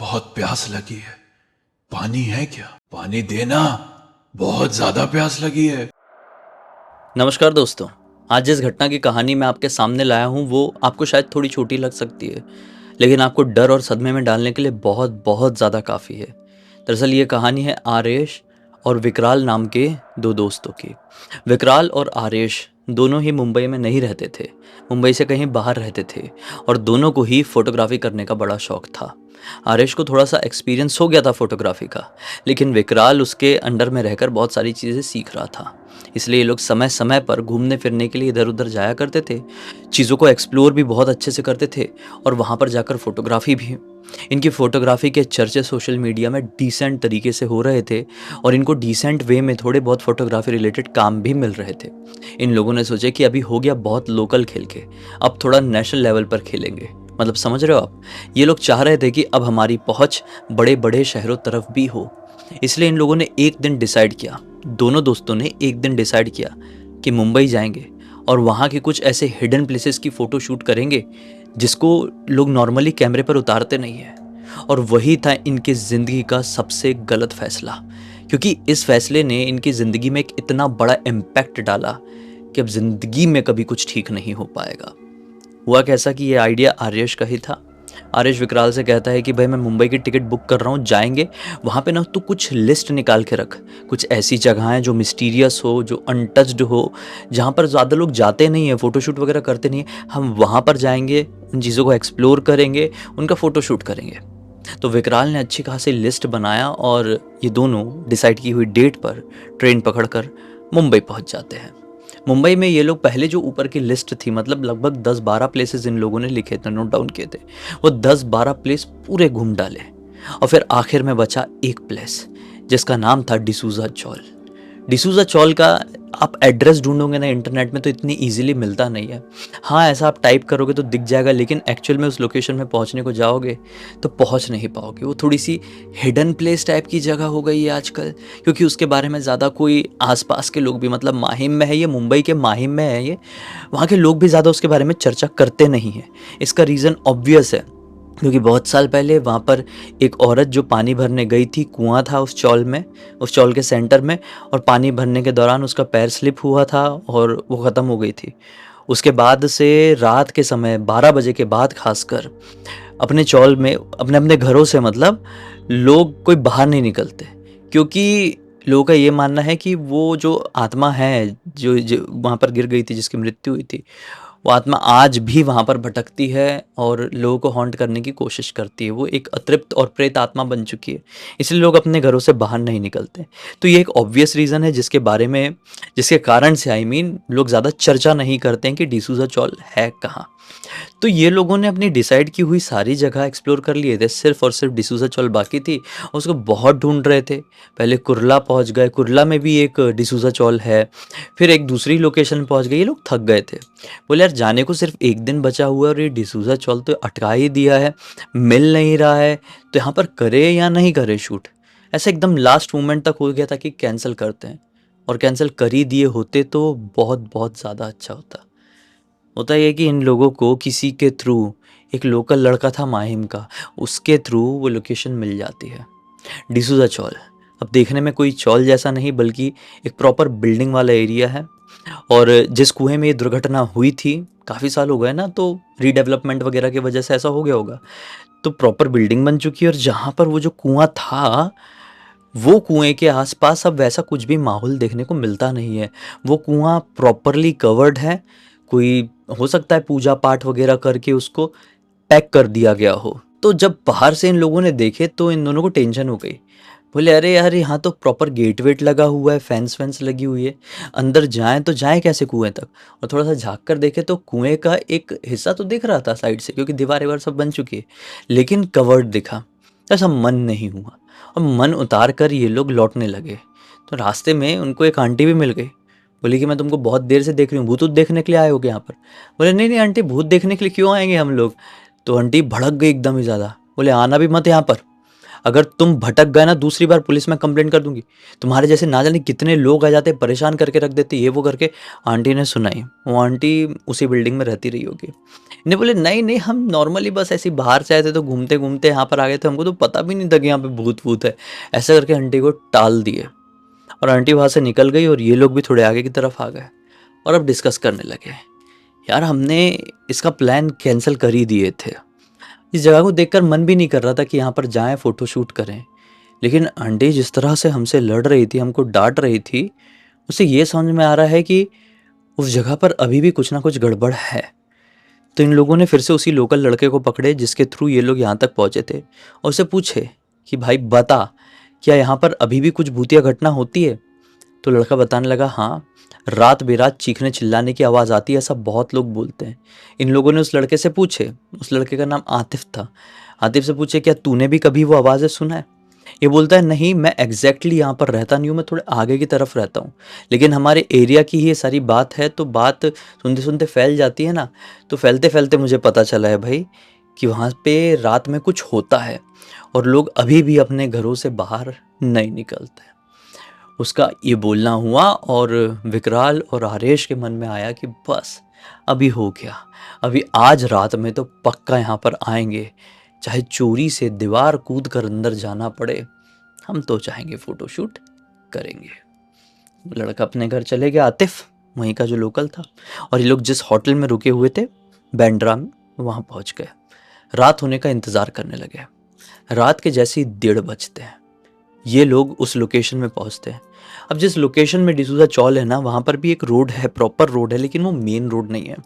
बहुत प्यास लगी है। पानी है क्या? पानी देना। बहुत ज्यादा प्यास लगी है। नमस्कार दोस्तों। आज जिस घटना की कहानी मैं आपके सामने लाया हूँ वो आपको शायद थोड़ी छोटी लग सकती है, लेकिन आपको डर और सदमे में डालने के लिए बहुत बहुत ज़्यादा काफ़ी है। दरअसल ये कहानी है आरेश और विकराल नाम के दो दोस्तों की। विकराल और आरेश दोनों ही मुंबई में नहीं रहते थे, मुंबई से कहीं बाहर रहते थे और दोनों को ही फोटोग्राफी करने का बड़ा शौक था। आरेश को थोड़ा सा एक्सपीरियंस हो गया था फोटोग्राफी का, लेकिन विकराल उसके अंडर में रहकर बहुत सारी चीज़ें सीख रहा था। इसलिए ये लोग समय समय पर घूमने फिरने के लिए इधर उधर जाया करते थे, चीज़ों को एक्सप्लोर भी बहुत अच्छे से करते थे और वहाँ पर जाकर फोटोग्राफी भी। इनकी फोटोग्राफी के चर्चे सोशल मीडिया में डिसेंट तरीके से हो रहे थे और इनको डिसेंट वे में थोड़े बहुत फोटोग्राफी रिलेटेड काम भी मिल रहे थे। इन लोगों ने सोचे कि अभी हो गया बहुत लोकल खेल के, अब थोड़ा नेशनल लेवल पर खेलेंगे। मतलब समझ रहे हो आप, ये लोग चाह रहे थे कि अब हमारी पहुंच बड़े बड़े शहरों तरफ भी हो। इसलिए इन लोगों ने एक दिन डिसाइड किया, दोनों दोस्तों ने एक दिन डिसाइड किया कि मुंबई जाएंगे और वहाँ के कुछ ऐसे हिडन प्लेसेस की फ़ोटो शूट करेंगे जिसको लोग नॉर्मली कैमरे पर उतारते नहीं हैं। और वही था इनकी ज़िंदगी का सबसे गलत फैसला, क्योंकि इस फैसले ने इनकी ज़िंदगी में एक इतना बड़ा इम्पैक्ट डाला कि अब ज़िंदगी में कभी कुछ ठीक नहीं हो पाएगा। हुआ कैसा कि ये आइडिया आर्यश का ही था। आर्यश विकराल से कहता है कि भाई मैं मुंबई की टिकट बुक कर रहा हूँ, जाएंगे वहाँ पे ना, तू कुछ लिस्ट निकाल के रख, कुछ ऐसी जगहें जो मिस्टीरियस हो, जो अनटच्ड हो, जहाँ पर ज़्यादा लोग जाते नहीं हैं, फ़ोटोशूट वगैरह करते नहीं हैं। हम वहाँ पर जाएंगे, उन चीज़ों को एक्सप्लोर करेंगे, उनका फ़ोटोशूट करेंगे। तो विकराल ने अच्छी खासी लिस्ट बनाया और ये दोनों डिसाइड की हुई डेट पर ट्रेन पकड़कर मुंबई पहुँच जाते हैं। मुंबई में ये लोग पहले जो ऊपर की लिस्ट थी, मतलब लगभग 10-12 प्लेसेस इन लोगों ने लिखे थे, नोट डाउन किए थे, वो 10-12 प्लेस पूरे घूम डाले और फिर आखिर में बचा एक प्लेस जिसका नाम था डिसूजा चौल। डिसूजा चौल का आप एड्रेस ढूंढोगे ना इंटरनेट में तो इतनी इजीली मिलता नहीं है। हाँ, ऐसा आप टाइप करोगे तो दिख जाएगा, लेकिन एक्चुअल में उस लोकेशन में पहुंचने को जाओगे तो पहुंच नहीं पाओगे। वो थोड़ी सी हिडन प्लेस टाइप की जगह हो गई है आजकल, क्योंकि उसके बारे में ज़्यादा कोई आसपास के लोग भी, मतलब माहिम में है ये, मुंबई के माहिम में है ये, वहाँ के लोग भी ज़्यादा उसके बारे में चर्चा करते नहीं हैं। इसका रीज़न ऑब्वियस है, क्योंकि बहुत साल पहले वहाँ पर एक औरत जो पानी भरने गई थी, कुआं था उस चौल में, उस चौल के सेंटर में, और पानी भरने के दौरान उसका पैर स्लिप हुआ था और वो ख़त्म हो गई थी। उसके बाद से रात के समय 12 बजे के बाद खासकर अपने चौल में, अपने अपने घरों से, मतलब लोग कोई बाहर नहीं निकलते, क्योंकि लोगों का ये मानना है कि वो जो आत्मा है जो वहाँ पर गिर गई थी, जिसकी मृत्यु हुई थी, वो आत्मा आज भी वहाँ पर भटकती है और लोगों को हॉन्ट करने की कोशिश करती है। वो एक अतृप्त और प्रेत आत्मा बन चुकी है, इसलिए लोग अपने घरों से बाहर नहीं निकलते। तो ये एक ऑब्वियस रीज़न है जिसके बारे में, जिसके कारण से लोग ज़्यादा चर्चा नहीं करते हैं कि डिसूजा चौल है कहाँ। तो ये लोगों ने अपनी डिसाइड की हुई सारी जगह एक्सप्लोर कर लिए थे, सिर्फ और सिर्फ डिसूजा चौल बाकी थी और उसको बहुत ढूंढ रहे थे। पहले कुर्ला पहुंच गए, कुर्ला में भी एक डिसूजा चौल है, फिर एक दूसरी लोकेशन पहुंच गए। ये लोग थक गए थे, बोले यार जाने को सिर्फ एक दिन बचा हुआ है और ये डिसूजा चौल तो अटका ही दिया है, मिल नहीं रहा है, तो यहाँ पर करे या नहीं करे शूट। ऐसा एकदम लास्ट मोमेंट तक हो गया था कि कैंसिल करते हैं, और कैंसिल कर ही दिए होते तो बहुत बहुत ज़्यादा अच्छा होता। होता ये कि इन लोगों को किसी के थ्रू, एक लोकल लड़का था माहिम का, उसके थ्रू वो लोकेशन मिल जाती है, डिसूजा चौल। अब देखने में कोई चौल जैसा नहीं, बल्कि एक प्रॉपर बिल्डिंग वाला एरिया है। और जिस कुएं में ये दुर्घटना हुई थी, काफ़ी साल हो गए ना, तो रीडेवलपमेंट वगैरह की वजह से ऐसा हो गया होगा, तो प्रॉपर बिल्डिंग बन चुकी है। और जहाँ पर वो जो कुआं था, वो कुएं के आसपास अब वैसा कुछ भी माहौल देखने को मिलता नहीं है। वो कुआं प्रॉपरली कवर्ड है, कोई हो सकता है पूजा पाठ वगैरह करके उसको पैक कर दिया गया हो। तो जब बाहर से इन लोगों ने देखे तो इन दोनों को टेंशन हो गई, बोले अरे यार यहाँ तो प्रॉपर गेट वेट लगा हुआ है, फेंस वेंस लगी हुई है, अंदर जाएं तो जाएं कैसे कुएं तक। और थोड़ा सा झांक कर देखे तो कुएं का एक हिस्सा तो दिख रहा था साइड से, क्योंकि दीवारें वार सब बन चुकी है, लेकिन कवर्ड दिखा। ऐसा मन नहीं हुआ और मन उतार कर ये लोग लौटने लगे। तो रास्ते में उनको एक आंटी भी मिल गई, बोली कि मैं तुमको बहुत देर से देख रही हूँ, भूत देखने के लिए आए हो क्या यहाँ पर। बोले नहीं नहीं आंटी, भूत देखने के लिए क्यों आएंगे हम लोग। तो आंटी भड़क गई एकदम ही ज़्यादा, बोले आना भी मत यहाँ पर, अगर तुम भटक गए ना दूसरी बार पुलिस में कंप्लेंट कर दूंगी। तुम्हारे जैसे ना जाने कितने लोग आ जाते, परेशान करके रख देते, ये वो करके। आंटी ने सुनाई। वो आंटी उसी बिल्डिंग में रहती रही होगी। इन्हें बोले नहीं नहीं, हम नॉर्मली बस ऐसे ही बाहर से आए थे तो घूमते घूमते यहाँ पर आ गए थे, हमको तो पता भी नहीं था कि यहाँ पे भूत भूत है। ऐसा करके आंटी को टाल दिए और आंटी वहाँ से निकल गई और ये लोग भी थोड़े आगे की तरफ आ गए और अब डिस्कस करने लगे। यार हमने इसका प्लान कैंसिल कर ही दिए थे। इस जगह को देखकर मन भी नहीं कर रहा था कि यहाँ पर जाएं फोटो शूट करें, लेकिन आंटी जिस तरह से हमसे लड़ रही थी, हमको डांट रही थी, उससे ये समझ में आ रहा है कि उस जगह पर अभी भी कुछ ना कुछ गड़बड़ है। तो इन लोगों ने फिर से उसी लोकल लड़के को पकड़े जिसके थ्रू ये लोग यहाँ तक पहुँचे थे और उससे पूछे कि भाई बता, क्या यहाँ पर अभी भी कुछ भूतिया घटना होती है? तो लड़का बताने लगा, हाँ रात बेरात चीखने चिल्लाने की आवाज़ आती है, ऐसा बहुत लोग बोलते हैं। इन लोगों ने उस लड़के से पूछे, उस लड़के का नाम आतिफ था, आतिफ से पूछे क्या तूने भी कभी वो आवाज़ें सुना है? ये बोलता है नहीं, मैं एग्जैक्टली यहाँ पर रहता नहीं हूँ, मैं थोड़े आगे की तरफ रहता हूँ, लेकिन हमारे एरिया की ही ये सारी बात है, तो बात सुनते सुनते फैल जाती है ना, तो फैलते फैलते मुझे पता चला है भाई कि वहाँ पे रात में कुछ होता है और लोग अभी भी अपने घरों से बाहर नहीं निकलते। उसका ये बोलना हुआ और विकराल और आरेश के मन में आया कि बस अभी हो गया, अभी आज रात में तो पक्का यहाँ पर आएंगे, चाहे चोरी से दीवार कूद कर अंदर जाना पड़े, हम तो चाहेंगे फोटो शूट करेंगे। लड़का अपने घर चले गया, आतिफ वहीं का जो लोकल था, और ये लोग जिस होटल में रुके हुए थे बैंड्रा में, वहाँ पहुँच गए। रात होने का इंतज़ार करने लगे। रात के जैसे ही 1:30 बजते हैं, ये लोग उस लोकेशन में पहुंचते हैं। अब जिस लोकेशन में डिसूजा चौल है ना, वहाँ पर भी एक रोड है, प्रॉपर रोड है, लेकिन वो मेन रोड नहीं है।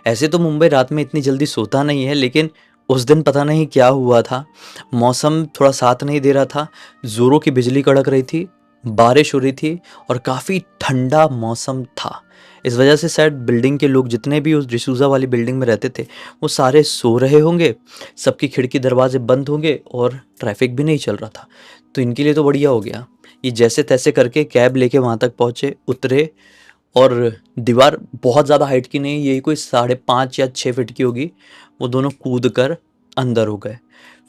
ऐसे तो मुंबई रात में इतनी जल्दी सोता नहीं है, लेकिन उस दिन पता नहीं क्या हुआ था, मौसम थोड़ा साथ नहीं दे रहा था, ज़ोरों की बिजली कड़क रही थी, बारिश हो रही थी और काफ़ी ठंडा मौसम था। इस वजह से शायद बिल्डिंग के लोग जितने भी उस डिसूजा वाली बिल्डिंग में रहते थे वो सारे सो रहे होंगे, सबकी खिड़की दरवाजे बंद होंगे और ट्रैफिक भी नहीं चल रहा था। तो इनके लिए तो बढ़िया हो गया। ये जैसे तैसे करके कैब लेके वहाँ तक पहुँचे, उतरे और दीवार बहुत ज़्यादा हाइट की नहीं, यही कोई 5.5 या 6 फीट की होगी, वो दोनों कूद कर अंदर हो गए।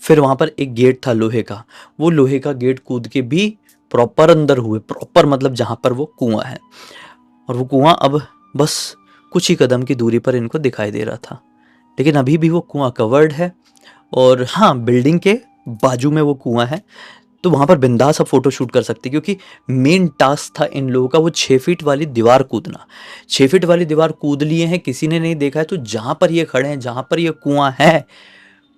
फिर वहाँ पर एक गेट था लोहे का, वो लोहे का गेट कूद के भी प्रॉपर अंदर हुए, प्रॉपर मतलब जहाँ पर वो कुआं है। और वो कुआं अब बस कुछ ही कदम की दूरी पर इनको दिखाई दे रहा था, लेकिन अभी भी वो कुआं कवर्ड है। और हाँ, बिल्डिंग के बाजू में वो कुआं है, तो वहाँ पर बिंदास आप फोटो शूट कर सकते, क्योंकि मेन टास्क था इन लोगों का वो 6 फीट वाली दीवार कूदना। 6 फीट वाली दीवार कूद लिए हैं, किसी ने नहीं देखा है, तो जहाँ पर ये खड़े हैं, जहाँ पर ये कुआं है,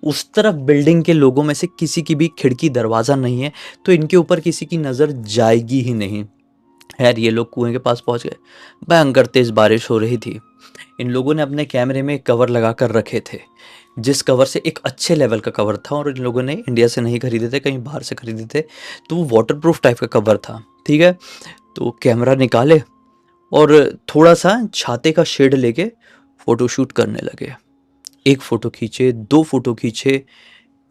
उस तरफ बिल्डिंग के लोगों में से किसी की भी खिड़की दरवाज़ा नहीं है, तो इनके ऊपर किसी की नज़र जाएगी ही नहीं। खैर ये लोग कुएं के पास पहुंच गए। भयंकर तेज बारिश हो रही थी। इन लोगों ने अपने कैमरे में कवर लगा कर रखे थे, जिस कवर से एक अच्छे लेवल का कवर था, और इन लोगों ने इंडिया से नहीं खरीदे थे, कहीं बाहर से खरीदे थे, तो वो वाटरप्रूफ टाइप का कवर था। ठीक है, तो कैमरा निकाले और थोड़ा सा छाते का शेड लेके फ़ोटो शूट करने लगे। एक फ़ोटो खींचे, 2 फ़ोटो खींचे,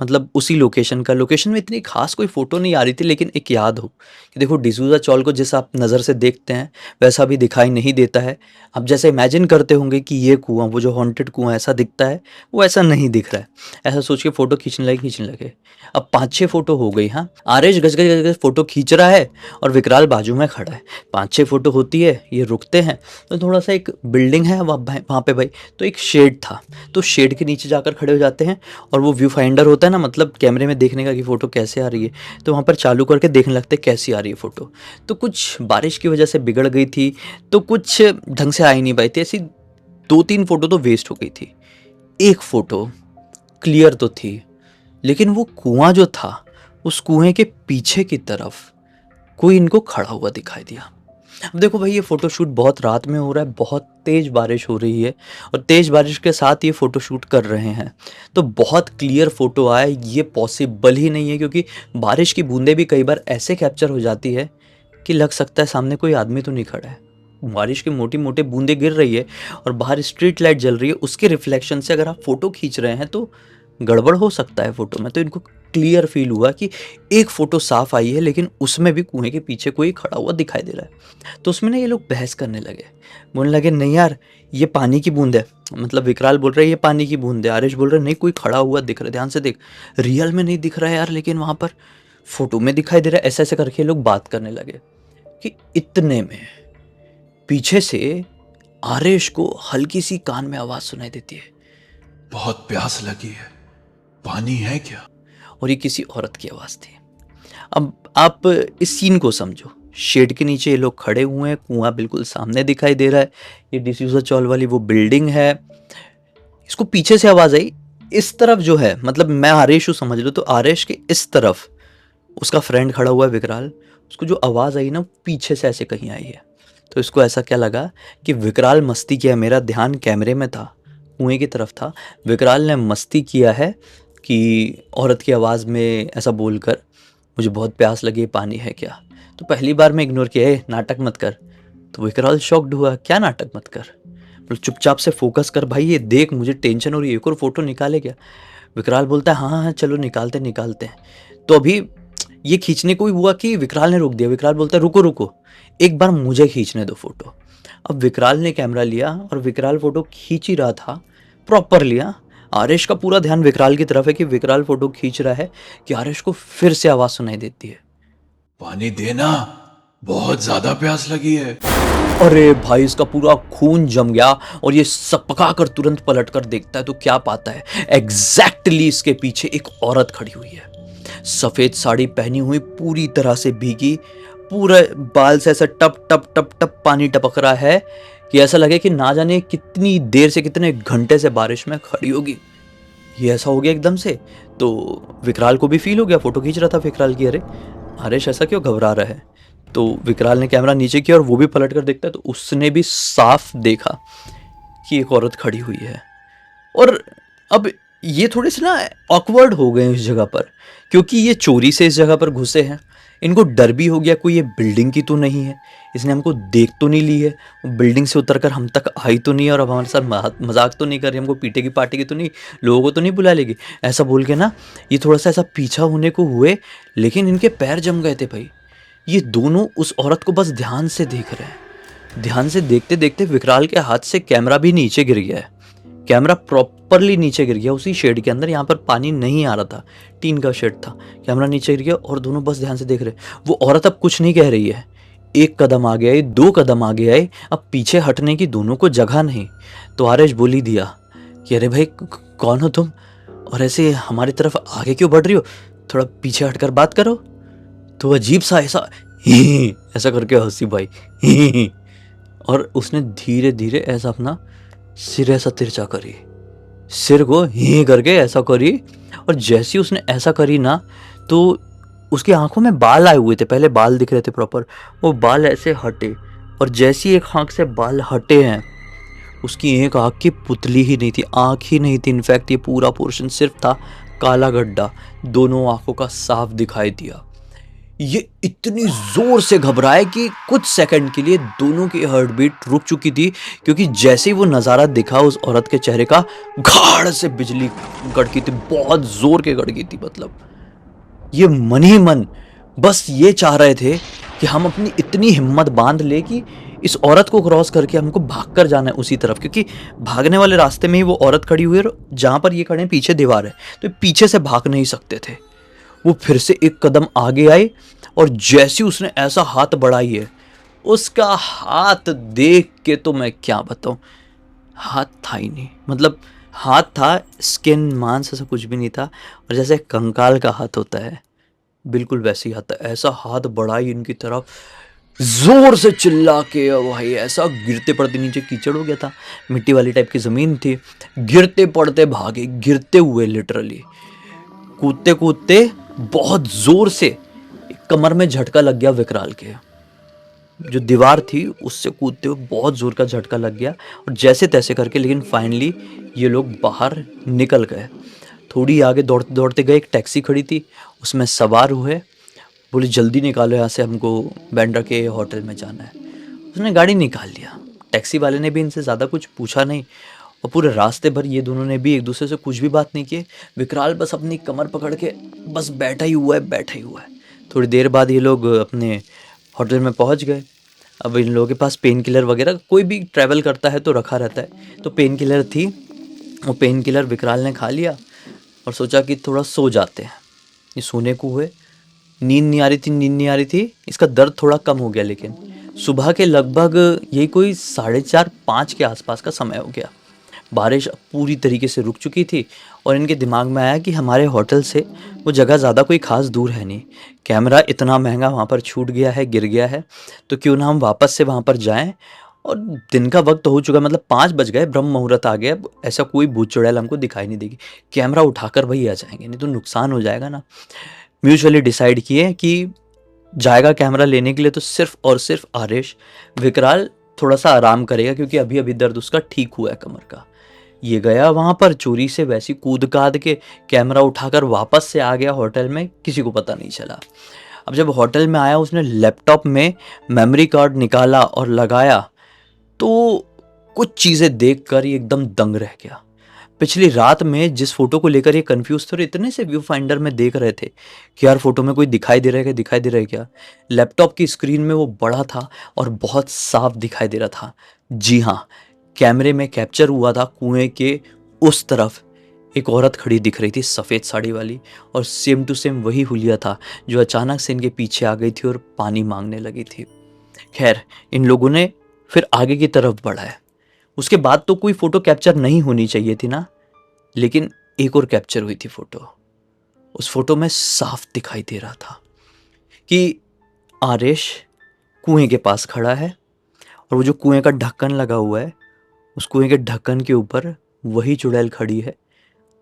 मतलब उसी लोकेशन का। लोकेशन में इतनी खास कोई फ़ोटो नहीं आ रही थी, लेकिन एक याद हो कि देखो डिसूजा चौल को जिस आप नज़र से देखते हैं वैसा भी दिखाई नहीं देता है। आप जैसे इमेजिन करते होंगे कि ये कुआं, वो जो हॉन्टेड कुआं ऐसा दिखता है, वो ऐसा नहीं दिख रहा है। ऐसा सोच के फ़ोटो खींचने लगे। अब 5-6 फ़ोटो हो गई। हाँ, आरेश गज गज गज गज फ़ोटो खींच रहा है और विकराल बाजू में खड़ा है। 5-6 फ़ोटो होती है, ये रुकते हैं, तो थोड़ा सा एक बिल्डिंग है वहाँ पे भाई, तो एक शेड था, तो शेड के नीचे जाकर खड़े हो जाते हैं और वो व्यू फाइंडर होता है ना, मतलब कैमरे में देखने का कि फ़ोटो कैसे आ रही है, तो वहाँ पर चालू करके देखने लगते कैसी आ रही है फ़ोटो। तो कुछ बारिश की वजह से बिगड़ गई थी, तो कुछ ढंग से आ ही नहीं पाई थी, ऐसी 2-3 फ़ोटो तो वेस्ट हो गई थी। एक फ़ोटो क्लियर तो थी, लेकिन वो कुआं जो था, उस कुएं के पीछे की तरफ कोई इनको खड़ा हुआ दिखाई दिया। अब देखो भाई, ये फ़ोटो शूट बहुत रात में हो रहा है, बहुत तेज़ बारिश हो रही है और तेज़ बारिश के साथ ये फ़ोटो शूट कर रहे हैं, तो बहुत क्लियर फ़ोटो आए ये पॉसिबल ही नहीं है, क्योंकि बारिश की बूंदें भी कई बार ऐसे कैप्चर हो जाती है कि लग सकता है सामने कोई आदमी तो नहीं खड़ा है। बारिश की मोटी मोटी बूंदें गिर रही है और बाहर स्ट्रीट लाइट जल रही है, उसके रिफ्लेक्शन से अगर आप फ़ोटो खींच रहे हैं तो गड़बड़ हो सकता है फ़ोटो में। तो इनको क्लियर फील हुआ कि एक फ़ोटो साफ आई है, लेकिन उसमें भी कुएं के पीछे कोई खड़ा हुआ दिखाई दे रहा है। तो उसमें ना ये लोग बहस करने लगे, बोलने लगे नहीं यार, ये पानी की बूंद है, मतलब विकराल बोल रहा है ये पानी की बूंद है, आरुष बोल रहा है नहीं कोई खड़ा हुआ दिख रहा है, ध्यान से देख। रियल में नहीं दिख रहा है यार, लेकिन वहां पर फोटो में दिखाई दे रहा है। ऐसे ऐसे करके लोग बात करने लगे कि इतने में पीछे से आरुष को हल्की सी कान में आवाज सुनाई देती है, बहुत प्यास लगी है, पानी है क्या? और ये किसी औरत की आवाज थी। अब आप इस सीन को समझो, शेड के नीचे ये लोग खड़े हुए हैं, कुआं बिल्कुल सामने दिखाई दे रहा है, ये डिसूजा चौल वाली वो बिल्डिंग है। इसको पीछे से आवाज आई, इस तरफ जो है, मतलब मैं आरुष हूँ समझ लो, तो आरुष के इस तरफ उसका फ्रेंड खड़ा हुआ है विकराल, उसको जो आवाज आई ना पीछे से ऐसे कहीं आई है। तो इसको ऐसा क्या लगा कि विकराल मस्ती किया, मेरा ध्यान कैमरे में था, कुएं की तरफ था, विकराल ने मस्ती किया है कि औरत की आवाज़ में ऐसा बोलकर मुझे बहुत प्यास लगी, पानी है क्या? तो पहली बार मैं इग्नोर किया, नाटक मत कर। तो विकराल शॉक्ड हुआ, क्या नाटक मत कर? बोले चुपचाप से फोकस कर भाई, ये देख मुझे टेंशन हो रही है, एक और फोटो निकाले क्या? विकराल बोलता है हाँ हाँ चलो निकालते हैं। तो अभी ये खींचने को ही हुआ कि विकराल ने रोक दिया। विकराल बोलता है रुको रुको, एक बार मुझे खींचने दो फोटो। अब विकराल ने कैमरा लिया और विकराल फोटो खींच ही रहा था, प्रॉपर लिया। आरुष का पूरा ध्यान विकराल की तरफ है कि विकराल फोटो खींच रहा है कि आरुष को फिर से आवाज सुनाई देती है, पानी देना, बहुत ज्यादा प्यास लगी है। अरे भाई इसका पूरा खून जम गया और ये सकपका कर तुरंत पलट कर देखता है तो क्या पाता है, एग्जैक्टली इसके पीछे एक औरत खड़ी हुई है, सफेद साड़ी पहनी हुई, पूरी तरह से भीगी, पूरे बाल से ऐसा टप टप टप टप पानी टपक रहा है कि ऐसा लगे कि ना जाने कितनी देर से, कितने घंटे से बारिश में खड़ी होगी। ये ऐसा हो गया एकदम से, तो विकराल को भी फील हो गया, फोटो खींच रहा था विकराल की, अरे आरुष ऐसा क्यों घबरा रहा है? तो विकराल ने कैमरा नीचे किया और वो भी पलट कर देखता है तो उसने भी साफ देखा कि एक औरत खड़ी हुई है। और अब ये थोड़े से ना ऑकवर्ड हो गए इस जगह पर, क्योंकि ये चोरी से इस जगह पर घुसे हैं, इनको डर भी हो गया कोई ये बिल्डिंग की तो नहीं है, इसने हमको देख तो नहीं ली है, बिल्डिंग से उतरकर हम तक आई तो नहीं है और अब हमारे साथ मजाक तो नहीं कर रही, हमको पीटेगी पार्टी तो नहीं, लोगों को तो नहीं बुला लेगी, ऐसा बोल के ना ये थोड़ा सा ऐसा पीछा होने को हुए। लेकिन इनके पैर जम गए थे भाई, ये दोनों उस औरत को बस ध्यान से देख रहे हैं। ध्यान से देखते देखते विकराल के हाथ से कैमरा भी नीचे गिर गया है, कैमरा प्रॉपरली नीचे गिर गया उसी शेड के अंदर। यहाँ पर पानी नहीं आ रहा था, टीन का शेड था, कैमरा नीचे गिर गया और दोनों बस ध्यान से देख रहे। वो औरत अब कुछ नहीं कह रही है, एक कदम आगे आई, दो कदम आगे आई, अब पीछे हटने की दोनों को जगह नहीं। तो आरुष बोल ही दिया कि अरे भाई कौन हो तुम, और ऐसे हमारी तरफ आगे क्यों बढ़ रही हो, थोड़ा पीछे हटकर बात करो। तो अजीब सा ऐसा ही ऐसा करके हंसी भाई ही, और उसने धीरे धीरे ऐसा अपना सिर ऐसा तिरछा करी, सिर को ही करके ऐसा करी, और जैसी उसने ऐसा करी ना तो उसकी आंखों में बाल आए हुए थे, पहले बाल दिख रहे थे प्रॉपर, वो बाल ऐसे हटे, और जैसी एक आंख से बाल हटे हैं उसकी एक आंख की पुतली ही नहीं थी, आंख ही नहीं थी, इनफैक्ट ये पूरा पोर्शन सिर्फ था काला गड्ढा, दोनों आंखों का साफ दिखाई दिया। ये इतनी जोर से घबराए कि कुछ सेकंड के लिए दोनों की हार्ट बीट रुक चुकी थी, क्योंकि जैसे ही वो नज़ारा दिखा उस औरत के चेहरे का, गाढ़ से बिजली कड़की थी, बहुत जोर के कड़की थी। मतलब ये मन ही मन बस ये चाह रहे थे कि हम अपनी इतनी हिम्मत बांध ले कि इस औरत को क्रॉस करके हमको भागकर जाना है उसी तरफ, क्योंकि भागने वाले रास्ते में ही वो औरत खड़ी हुई है और जहां पर ये खड़े हैं पीछे दीवार है, तो पीछे से भाग नहीं सकते थे। वो फिर से एक कदम आगे आए और जैसी उसने ऐसा हाथ बढ़ाई है, उसका हाथ देख के तो मैं क्या बताऊं, हाथ था ही नहीं, मतलब हाथ था, स्किन मांस ऐसा कुछ भी नहीं था, और जैसे कंकाल का हाथ होता है बिल्कुल वैसे ही हाथ था। ऐसा हाथ बढ़ाई इनकी तरफ, जोर से चिल्ला के, भाई ऐसा गिरते पड़ते, नीचे कीचड़ हो गया था, मिट्टी वाली टाइप की जमीन थी, गिरते पड़ते भागे, गिरते हुए लिटरली कूदते कूदते बहुत जोर से कमर में झटका लग गया विकराल के, जो दीवार थी उससे कूदते हुए बहुत जोर का झटका लग गया, और जैसे तैसे करके लेकिन फाइनली ये लोग बाहर निकल गए। थोड़ी आगे दौड़ते दौड़ते गए, एक टैक्सी खड़ी थी, उसमें सवार हुए, बोले जल्दी निकालो यहाँ से, हमको बैंड्रा के होटल में जाना है। उसने गाड़ी निकाल लिया, टैक्सी वाले ने भी इनसे ज़्यादा कुछ पूछा नहीं, और पूरे रास्ते भर ये दोनों ने भी एक दूसरे से कुछ भी बात नहीं की। विकराल बस अपनी कमर पकड़ के बस बैठा ही हुआ है। थोड़ी देर बाद ये लोग अपने होटल में पहुंच गए। अब इन लोगों के पास पेन किलर वगैरह, कोई भी ट्रैवल करता है तो रखा रहता है, तो पेन किलर थी। वो पेन किलर विकराल ने खा लिया और सोचा कि थोड़ा सो जाते हैं। ये सोने को हुए, नींद नहीं आ रही थी, नींद नहीं आ रही थी, इसका दर्द थोड़ा कम हो गया। लेकिन सुबह के लगभग यही कोई 4:30-5 के आसपास का समय हो गया। बारिश अब पूरी तरीके से रुक चुकी थी और इनके दिमाग में आया कि हमारे होटल से वो जगह ज़्यादा कोई ख़ास दूर है नहीं, कैमरा इतना महंगा वहाँ पर छूट गया है, गिर गया है, तो क्यों ना हम वापस से वहाँ पर जाएं। और दिन का वक्त हो चुका, मतलब 5 बज गए, ब्रह्म मुहूर्त आ गया। अब ऐसा कोई भूत चुड़ैल हमको दिखाई नहीं देगी, कैमरा उठाकर वही आ जाएंगे, नहीं तो नुकसान हो जाएगा ना। म्यूचुअली डिसाइड किए कि जाएगा कैमरा लेने के लिए तो सिर्फ और सिर्फ आरेश। विकराल थोड़ा सा आराम करेगा क्योंकि अभी अभी दर्द उसका ठीक हुआ है कमर का। ये गया वहां पर चोरी से वैसी कूद काद के कैमरा उठाकर वापस से आ गया होटल में, किसी को पता नहीं चला। अब जब होटल में आया उसने लैपटॉप में मेमोरी कार्ड निकाला और लगाया, तो कुछ चीजें देखकर ये एकदम दंग रह गया। पिछली रात में जिस फोटो को लेकर ये कंफ्यूज थे और इतने से व्यू फाइंडर में देख रहे थे कि यार फोटो में कोई दिखाई दे रहा है क्या, दिखाई दे रहा है क्या, लैपटॉप की स्क्रीन में वो बड़ा था और बहुत साफ दिखाई दे रहा था। जी हाँ, कैमरे में कैप्चर हुआ था कुएं के उस तरफ एक औरत खड़ी दिख रही थी, सफ़ेद साड़ी वाली, और सेम टू सेम वही हुलिया था जो अचानक से इनके पीछे आ गई थी और पानी मांगने लगी थी। खैर, इन लोगों ने फिर आगे की तरफ बढ़ाया। उसके बाद तो कोई फोटो कैप्चर नहीं होनी चाहिए थी ना, लेकिन एक और कैप्चर हुई थी फोटो। उस फोटो में साफ दिखाई दे रहा था कि आरेश कुएं के पास खड़ा है और वो जो कुएं का ढक्कन लगा हुआ है, उस कुएं के ढक्कन के ऊपर वही चुड़ैल खड़ी है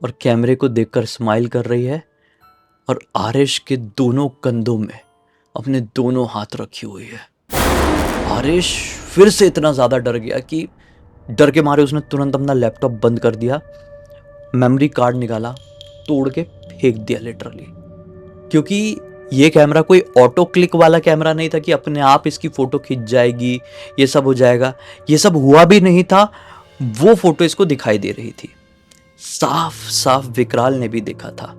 और कैमरे को देखकर स्माइल कर रही है और आरेश के दोनों कंधों में अपने दोनों हाथ रखी हुई है। आरेश फिर से इतना ज़्यादा डर गया कि डर के मारे उसने तुरंत अपना लैपटॉप बंद कर दिया, मेमोरी कार्ड निकाला, तोड़ के फेंक दिया लिटरली। क्योंकि ये कैमरा कोई ऑटो क्लिक वाला कैमरा नहीं था कि अपने आप इसकी फोटो खिंच जाएगी, ये सब हो जाएगा। ये सब हुआ भी नहीं था, वो फोटो इसको दिखाई दे रही थी, साफ साफ विकराल ने भी देखा था।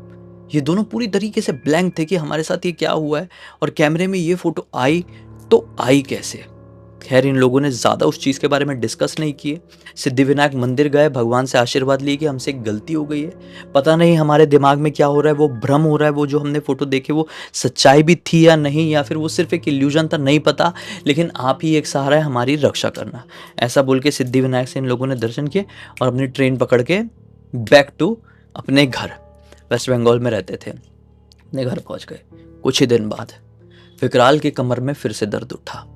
ये दोनों पूरी तरीके से ब्लैंक थे कि हमारे साथ ये क्या हुआ है, और कैमरे में ये फोटो आई तो आई कैसे। खैर, इन लोगों ने ज़्यादा उस चीज़ के बारे में डिस्कस नहीं किए। सिद्धिविनायक मंदिर गए, भगवान से आशीर्वाद लिए कि हमसे एक गलती हो गई है, पता नहीं हमारे दिमाग में क्या हो रहा है, वो भ्रम हो रहा है, वो जो हमने फ़ोटो देखे वो सच्चाई भी थी या नहीं, या फिर वो सिर्फ एक इल्यूजन था, नहीं पता, लेकिन आप ही एक सहारा है हमारी रक्षा करना। ऐसा बोल के सिद्धिविनायक से इन लोगों ने दर्शन किए और अपनी ट्रेन पकड़ के बैक टू अपने घर, वेस्ट बंगाल में रहते थे, अपने घर पहुँच गए। कुछ ही दिन बाद विकराल की कमर में फिर से दर्द उठा।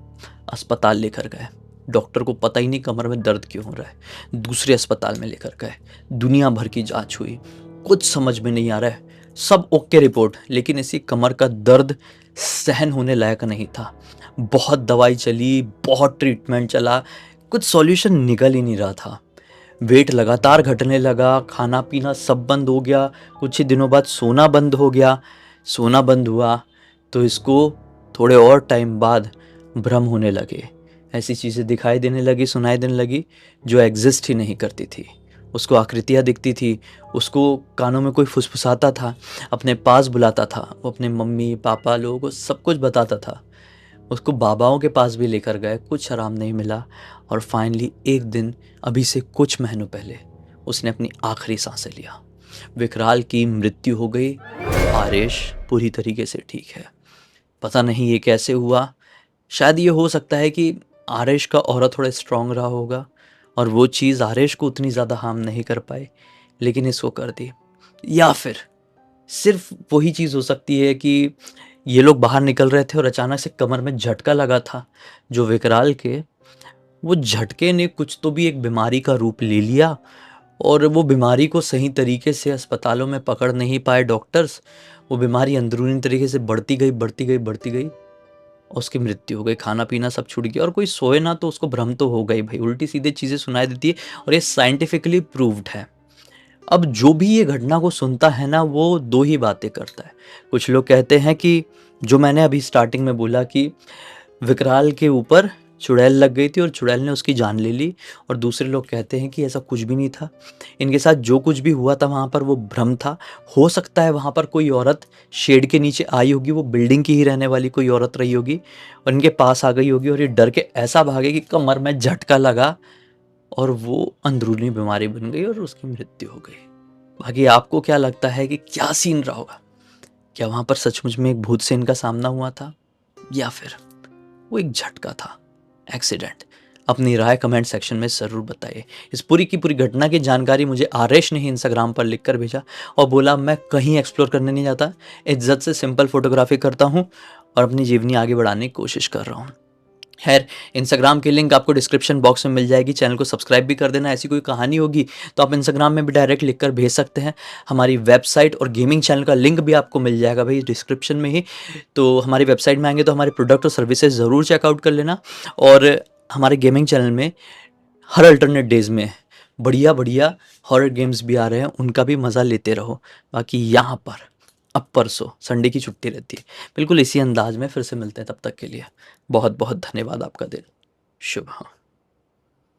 अस्पताल लेकर गए, डॉक्टर को पता ही नहीं कमर में दर्द क्यों हो रहा है। दूसरे अस्पताल में लेकर गए, दुनिया भर की जांच हुई, कुछ समझ में नहीं आ रहा है, सब ओके रिपोर्ट, लेकिन इसी कमर का दर्द सहन होने लायक नहीं था। बहुत दवाई चली, बहुत ट्रीटमेंट चला, कुछ सॉल्यूशन निकल ही नहीं रहा था। वेट लगातार घटने लगा, खाना पीना सब बंद हो गया, कुछ ही दिनों बाद सोना बंद हो गया। सोना बंद हुआ तो इसको थोड़े और टाइम बाद भ्रम होने लगे, ऐसी चीज़ें दिखाई देने लगी, सुनाई देने लगी जो एग्जिस्ट ही नहीं करती थी। उसको आकृतियाँ दिखती थी, उसको कानों में कोई फुसफुसाता था, अपने पास बुलाता था, वो अपने मम्मी पापा लोगों को सब कुछ बताता था। उसको बाबाओं के पास भी लेकर गए, कुछ आराम नहीं मिला, और फाइनली एक दिन अभी से कुछ महीनों पहले उसने अपनी आखिरी सांसें लिया। विकराल की मृत्यु हो गई, आरेश पूरी तरीके से ठीक है। पता नहीं ये कैसे हुआ, शायद ये हो सकता है कि आरेश का ऑरा थोड़ा स्ट्रांग रहा होगा और वो चीज़ आरेश को उतनी ज़्यादा हार्म नहीं कर पाई, लेकिन इसको कर दी। या फिर सिर्फ वही चीज़ हो सकती है कि ये लोग बाहर निकल रहे थे और अचानक से कमर में झटका लगा था जो विकराल के, वो झटके ने कुछ तो भी एक बीमारी का रूप ले लिया और वो बीमारी को सही तरीके से अस्पतालों में पकड़ नहीं पाए डॉक्टर्स। वो बीमारी अंदरूनी तरीके से बढ़ती गई बढ़ती गई बढ़ती गई, उसकी मृत्यु हो गई। खाना पीना सब छूट गया, और कोई सोए ना तो उसको भ्रम तो हो गई भाई, उल्टी सीधे चीज़ें सुनाई देती है और ये साइंटिफिकली प्रूव्ड है। अब जो भी ये घटना को सुनता है ना, वो दो ही बातें करता है। कुछ लोग कहते हैं कि जो मैंने अभी स्टार्टिंग में बोला कि विकराल के ऊपर चुड़ैल लग गई थी और चुड़ैल ने उसकी जान ले ली। और दूसरे लोग कहते हैं कि ऐसा कुछ भी नहीं था, इनके साथ जो कुछ भी हुआ था वहाँ पर वो भ्रम था। हो सकता है वहाँ पर कोई औरत शेड के नीचे आई होगी, वो बिल्डिंग की ही रहने वाली कोई औरत रही होगी और इनके पास आ गई होगी और ये डर के ऐसा भागे कि कमर में झटका लगा और वो अंदरूनी बीमारी बन गई और उसकी मृत्यु हो गई। बाकी आपको क्या लगता है कि क्या सीन रहा होगा? क्या वहाँ पर सचमुच में एक भूत से इनका सामना हुआ था या फिर वो एक झटका था, एक्सीडेंट? अपनी राय कमेंट सेक्शन में ज़रूर बताइए। इस पूरी की पूरी घटना की जानकारी मुझे आरेश ने ही इंस्टाग्राम पर लिख कर भेजा और बोला मैं कहीं एक्सप्लोर करने नहीं जाता, इज्जत से सिंपल फोटोग्राफी करता हूँ और अपनी जीवनी आगे बढ़ाने की कोशिश कर रहा हूँ। खैर, इंस्टाग्राम की लिंक आपको डिस्क्रिप्शन बॉक्स में मिल जाएगी। चैनल को सब्सक्राइब भी कर देना। ऐसी कोई कहानी होगी तो आप इंस्टाग्राम में भी डायरेक्ट लिख कर भेज सकते हैं। हमारी वेबसाइट और गेमिंग चैनल का लिंक भी आपको मिल जाएगा भाई डिस्क्रिप्शन में ही। तो हमारी वेबसाइट में आएंगे तो हमारे प्रोडक्ट और सर्विसेज ज़रूर चेकआउट कर लेना। और हमारे गेमिंग चैनल में हर अल्टरनेट डेज में बढ़िया बढ़िया हॉरर गेम्स भी आ रहे हैं, उनका भी मज़ा लेते रहो। बाकी यहाँ पर अब परसों संडे की छुट्टी रहती है, बिल्कुल इसी अंदाज में फिर से मिलते हैं। तब तक के लिए बहुत बहुत धन्यवाद। आपका दिन शुभ हो।